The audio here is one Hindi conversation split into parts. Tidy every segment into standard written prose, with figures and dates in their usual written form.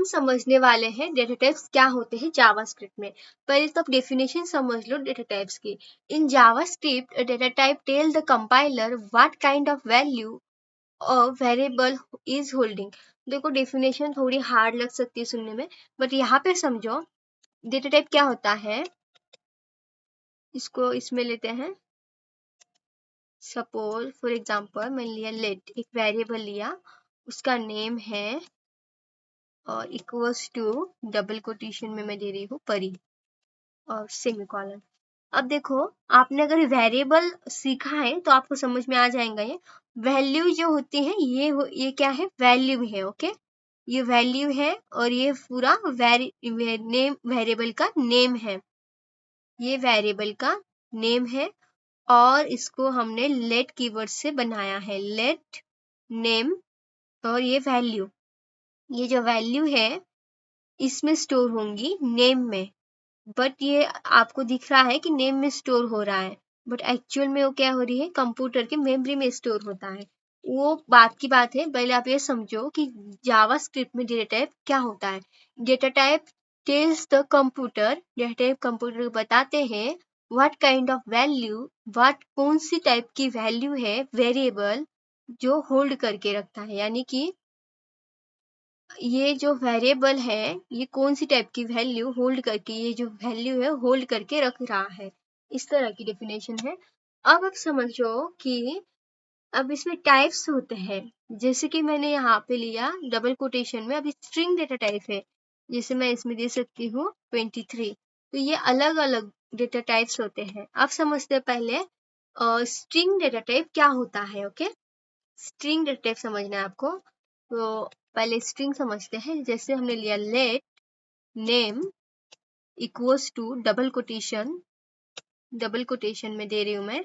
अपन समझने वाले हैं डेटा टाइप्स क्या होते हैं जावास्क्रिप्ट में। पहले तो आप डेफिनेशन समझ लो डेटा टाइप्स की। In JavaScript data type tell the compiler what kind of value a variable is holding. देखो डेफिनेशन थोड़ी हार्ड लग सकती है सुनने में, बट यहाँ पे समझो डेटा टाइप क्या होता है। इसको इसमें लेते हैं, सपोज फॉर एग्जांपल मैंने लिया लेट, एक वेरिएबल लिया, उसका नेम है और इक्वल्स टू डबल कोटेशन में मैं दे रही हूँ परी और सेमीकोलन। अब देखो आपने अगर वेरिएबल सीखा है तो आपको समझ में आ जाएगा ये वैल्यू जो होती है ये क्या है, वैल्यू है। ओके, ये वैल्यू है और ये पूरा नेम वेरिएबल का नेम है, ये वेरिएबल का नेम है और इसको हमने लेट कीवर्ड से बनाया है, लेट नेम और ये वैल्यू, ये जो वैल्यू है इसमें स्टोर होंगी नेम में। बट ये आपको दिख रहा है कि नेम में स्टोर हो रहा है, बट एक्चुअल में वो क्या हो रही है, कंप्यूटर के मेमोरी में स्टोर होता है। वो बात की बात है। पहले आप ये समझो कि जावास्क्रिप्ट में डेटा टाइप क्या होता है। Data type tells the computer, data type computer को बताते हैं what kind of value, what कौन सी टाइप की वैल्यू है वेरिएबल जो होल्ड करके रखता है, यानी कि ये जो वेरिएबल है ये कौन सी टाइप की वैल्यू होल्ड करके, ये जो वैल्यू है होल्ड करके रख रहा है। इस तरह की डेफिनेशन है। अब आप समझो कि अब इसमें टाइप्स होते हैं, जैसे कि मैंने यहाँ पे लिया डबल कोटेशन में, अभी स्ट्रिंग डेटा टाइप है, जैसे मैं इसमें दे सकती हूँ 23। तो ये अलग अलग डेटा टाइप्स होते हैं। अब समझते हैं पहले स्ट्रिंग डेटा टाइप क्या होता है। ओके, स्ट्रिंग डेटा टाइप समझना है आपको, तो पहले स्ट्रिंग समझते हैं। जैसे हमने लिया let name equals to double quotation, double quotation में दे रही हूँ मैं,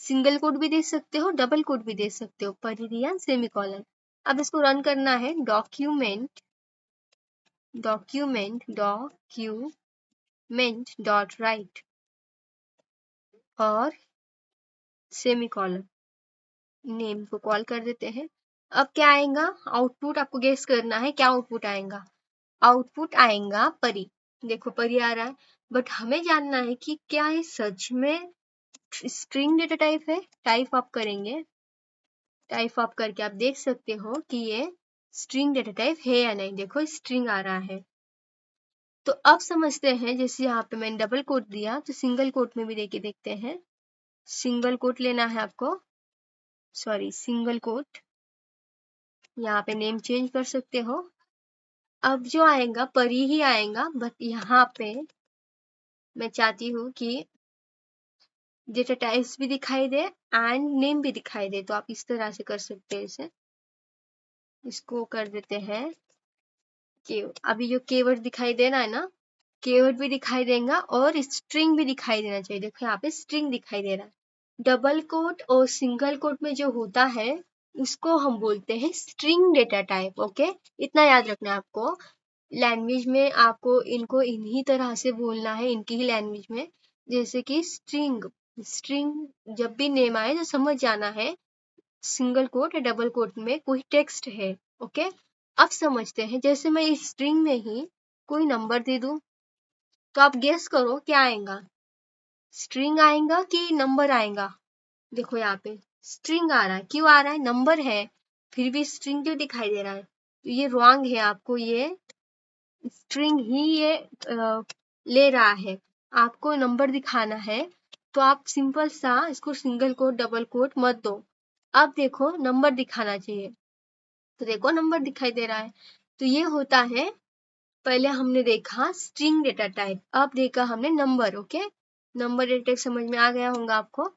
सिंगल कोट भी दे सकते हो, डबल कोट भी दे सकते हो, पर दिया सेमीकोलन। अब इसको रन करना है, डॉक्यूमेंट डॉट राइट और सेमीकोलन, नेम को कॉल कर देते हैं। अब क्या आएगा आउटपुट, आपको गेस करना है क्या आउटपुट आएगा। आउटपुट आएगा परी, देखो परी आ रहा है। बट हमें जानना है कि क्या ये सच में स्ट्रिंग डेटा टाइप है। टाइप आप करेंगे, टाइप आप करके आप देख सकते हो कि ये स्ट्रिंग डेटा टाइप है या नहीं। देखो स्ट्रिंग आ रहा है। तो अब समझते हैं, जैसे यहाँ पे मैंने डबल कोट दिया तो सिंगल कोट में भी देके देखते हैं। सिंगल कोट लेना है आपको, सॉरी सिंगल कोट, यहाँ पे नेम चेंज कर सकते हो। अब जो आएगा परी ही आएगा, बट यहाँ पे मैं चाहती हूँ कि डेटा टाइप्स भी दिखाई दे एंड नेम भी दिखाई दे, तो आप इस तरह से कर सकते हैं इसे। इसको कर देते हैं कि अभी जो कीवर्ड दिखाई देना है ना, कीवर्ड भी दिखाई देगा और स्ट्रिंग भी दिखाई देना चाहिए। देखो यहाँ पे स्ट्रिंग दिखाई दे रहा है। डबल कोट और सिंगल कोट में जो होता है उसको हम बोलते हैं स्ट्रिंग डेटा टाइप। ओके, इतना याद रखना है आपको। लैंग्वेज में आपको इनको इन्हीं तरह से बोलना है, इनकी ही लैंग्वेज में। जैसे कि स्ट्रिंग, स्ट्रिंग जब भी नेम आए तो समझ जाना है सिंगल कोट या डबल कोट में कोई टेक्स्ट है। ओके, अब समझते हैं, जैसे मैं इस स्ट्रिंग में ही कोई नंबर दे दूं तो आप गेस करो क्या आएगा, स्ट्रिंग आएगा कि नंबर आएगा। देखो यहाँ पे स्ट्रिंग आ रहा है, क्यों आ रहा है, नंबर है, फिर भी स्ट्रिंग क्यों दिखाई दे रहा है। तो ये रॉन्ग है, आपको ये स्ट्रिंग ही ये ले रहा है, आपको नंबर दिखाना है। तो आप सिंपल सा इसको सिंगल कोट डबल कोट मत दो। अब देखो नंबर दिखाना चाहिए, तो देखो नंबर दिखाई दे रहा है। तो ये होता है, पहले हमने देखा स्ट्रिंग डेटा टाइप, अब देखा हमने number. Okay, number data type समझ में आ गया होगा आपको।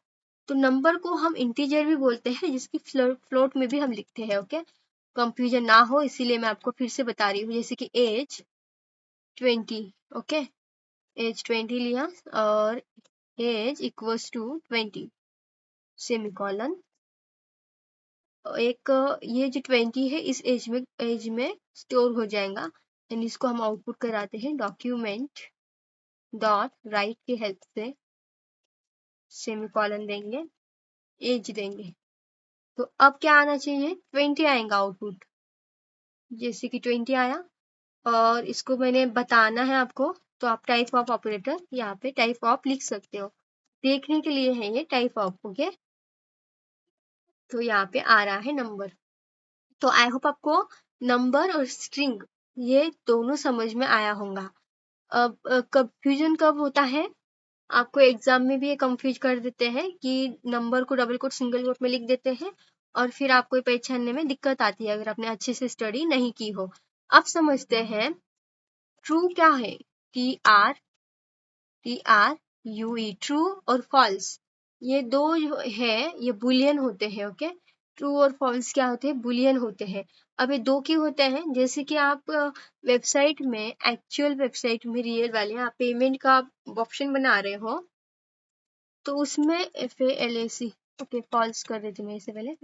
तो नंबर को हम इंटीजर भी बोलते हैं, जिसकी फ्लोट में भी हम लिखते हैं। ओके, कंफ्यूजन ना हो इसीलिए मैं आपको फिर से बता रही हूँ। जैसे कि एज 20, ओके, एज 20 लिया और एज इक्वल्स टू 20 सेमीकोलन। एक ये जो 20 है इस एज में स्टोर हो जाएगा, एंड इसको हम आउटपुट कराते हैं डॉक्यूमेंट डॉट राइट की हेल्प से, सेमीकोलन देंगे, एज देंगे। तो अब क्या आना चाहिए, 20 आएगा आउटपुट। जैसे कि 20 आया, और इसको मैंने बताना है आपको, तो आप टाइप ऑफ ऑपरेटर यहाँ पे टाइप ऑफ लिख सकते हो, देखने के लिए है ये टाइप ऑफ। ओके, तो यहाँ पे आ रहा है नंबर। तो आई होप आपको नंबर और स्ट्रिंग ये दोनों समझ में आया होगा। अब कंफ्यूजन कब होता है, आपको एग्जाम में भी ये कंफ्यूज कर देते हैं कि नंबर को डबल कोट सिंगल कोट में लिख देते हैं और फिर आपको पहचानने में दिक्कत आती है अगर आपने अच्छे से स्टडी नहीं की हो। अब समझते हैं ट्रू क्या है, TRUE ट्रू और फॉल्स, ये दो जो है ये बुलियन होते हैं। ओके, ट्रू और फॉल्स क्या होते हैं, बुलियन होते हैं। अब ये दो क्यों होते हैं, जैसे कि आप वेबसाइट में, एक्चुअल वेबसाइट में रियल वाले आप पेमेंट का ऑप्शन बना रहे हो तो उसमें FALAC, ओके फॉल्स कर देती मैं इससे पहले,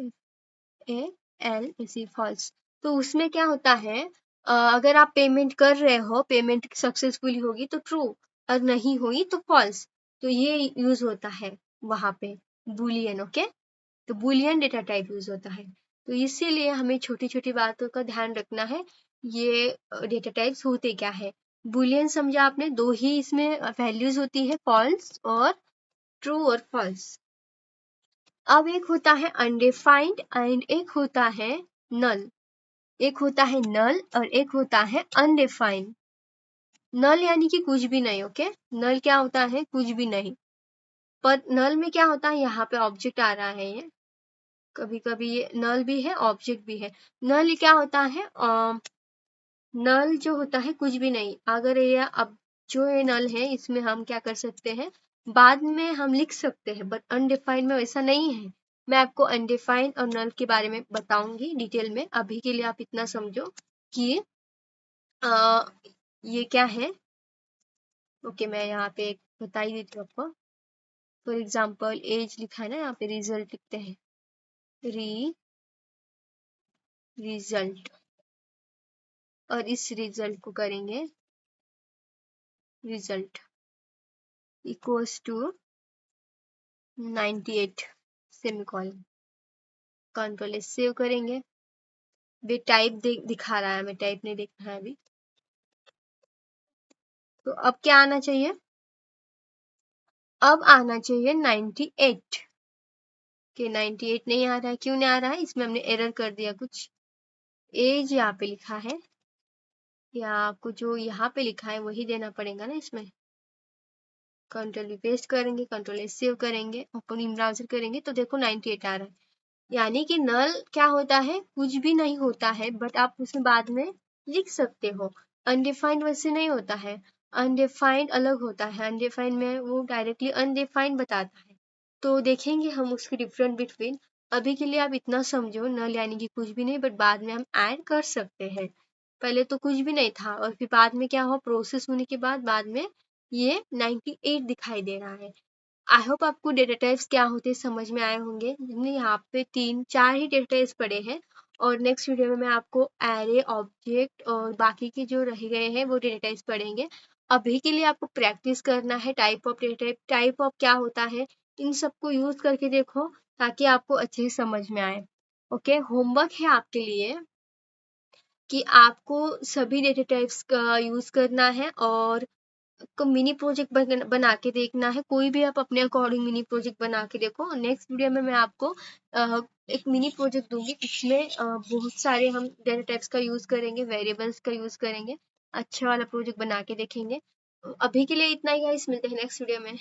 ALAC फॉल्स। तो उसमें क्या होता है, अगर आप पेमेंट कर रहे हो, पेमेंट सक्सेसफुली होगी तो ट्रू और नहीं हुई तो फॉल्स, तो ये यूज होता है वहां पे बुलियन। ओके, तो बुलियन डेटा टाइप यूज होता है, तो इसीलिए हमें छोटी छोटी बातों का ध्यान रखना है। ये डेटा टाइप्स होते क्या है, बुलियन समझा आपने, दो ही इसमें वैल्यूज होती है, फॉल्स और ट्रू और फॉल्स। अब एक होता है अनडिफाइंड एंड एक होता है नल, एक होता है नल और एक होता है अनडिफाइंड। नल यानी कि कुछ भी नहीं। ओके, नल क्या होता है, कुछ भी नहीं। पर नल में क्या होता है, यहाँ पे ऑब्जेक्ट आ रहा है, ये कभी कभी ये नल भी है ऑब्जेक्ट भी है। नल क्या होता है, नल जो होता है कुछ भी नहीं। अगर ये अब जो ये नल है इसमें हम क्या कर सकते हैं, बाद में हम लिख सकते हैं, बट अनडिफाइंड में वैसा नहीं है। मैं आपको अनडिफाइंड और नल के बारे में बताऊंगी डिटेल में, अभी के लिए आप इतना समझो कि ये क्या है। ओके, मैं यहाँ पे एक बता ही देती हूँ आपको। फॉर एग्जाम्पल एज लिखा है ना, यहाँ पे रिजल्ट लिखते हैं, रिजल्ट, और इस रिजल्ट को करेंगे result equals to 98 semicolon, control S save करेंगे। वे टाइप दिखा रहा है, हमें टाइप नहीं देखना है अभी। तो अब क्या आना चाहिए, अब आना चाहिए 98 के 98 नहीं आ रहा है, क्यों नहीं आ रहा है, इसमें हमने एरर कर दिया कुछ। एज यहाँ पे लिखा है, या आपको जो यहाँ पे लिखा है वही देना पड़ेगा ना इसमें। कंट्रोल भी पेस्ट करेंगे, कंट्रोल एस सेव करेंगे, ओपन इन ब्राउजर करेंगे तो देखो 98 आ रहा है। यानी कि नल क्या होता है, कुछ भी नहीं होता है, बट आप उसमें बाद में लिख सकते हो। अनडिफाइंड वैसे नहीं होता है, अनडिफाइंड अलग होता है, अनडिफाइंड में वो डायरेक्टली अनडिफाइंड बताता है। तो देखेंगे हम उसकी डिफरेंट बिटवीन। अभी के लिए आप इतना समझो, नल यानी कि कुछ भी नहीं, बट बाद में हम ऐड कर सकते हैं। पहले तो कुछ भी नहीं था और फिर बाद में क्या हुआ, प्रोसेस होने के बाद में ये 98 दिखाई दे रहा है। आई होप आपको डेटा टाइप्स क्या होते हैं समझ में आए होंगे। हमने यहाँ पे 3-4 ही डेटा टाइप्स पढ़े हैं और नेक्स्ट वीडियो में मैं आपको एरे, ऑब्जेक्ट और बाकी के जो रह गए हैं वो डेटा टाइप्स पढ़ेंगे। अभी के लिए आपको प्रैक्टिस करना है type of data type, type of क्या होता है, इन सबको यूज करके देखो ताकि आपको अच्छे से समझ में आए। ओके, होमवर्क है आपके लिए कि आपको सभी डेटा टाइप्स का यूज करना है और मिनी प्रोजेक्ट बना के देखना है। कोई भी आप अपने अकॉर्डिंग मिनी प्रोजेक्ट बना के देखो। नेक्स्ट वीडियो में मैं आपको एक मिनी प्रोजेक्ट दूंगी, इसमें बहुत सारे हम डेटा टाइप्स का यूज करेंगे, वेरिएबल्स का यूज करेंगे, अच्छा वाला प्रोजेक्ट बना के देखेंगे। अभी के लिए इतना ही है, मिलते हैं नेक्स्ट वीडियो में।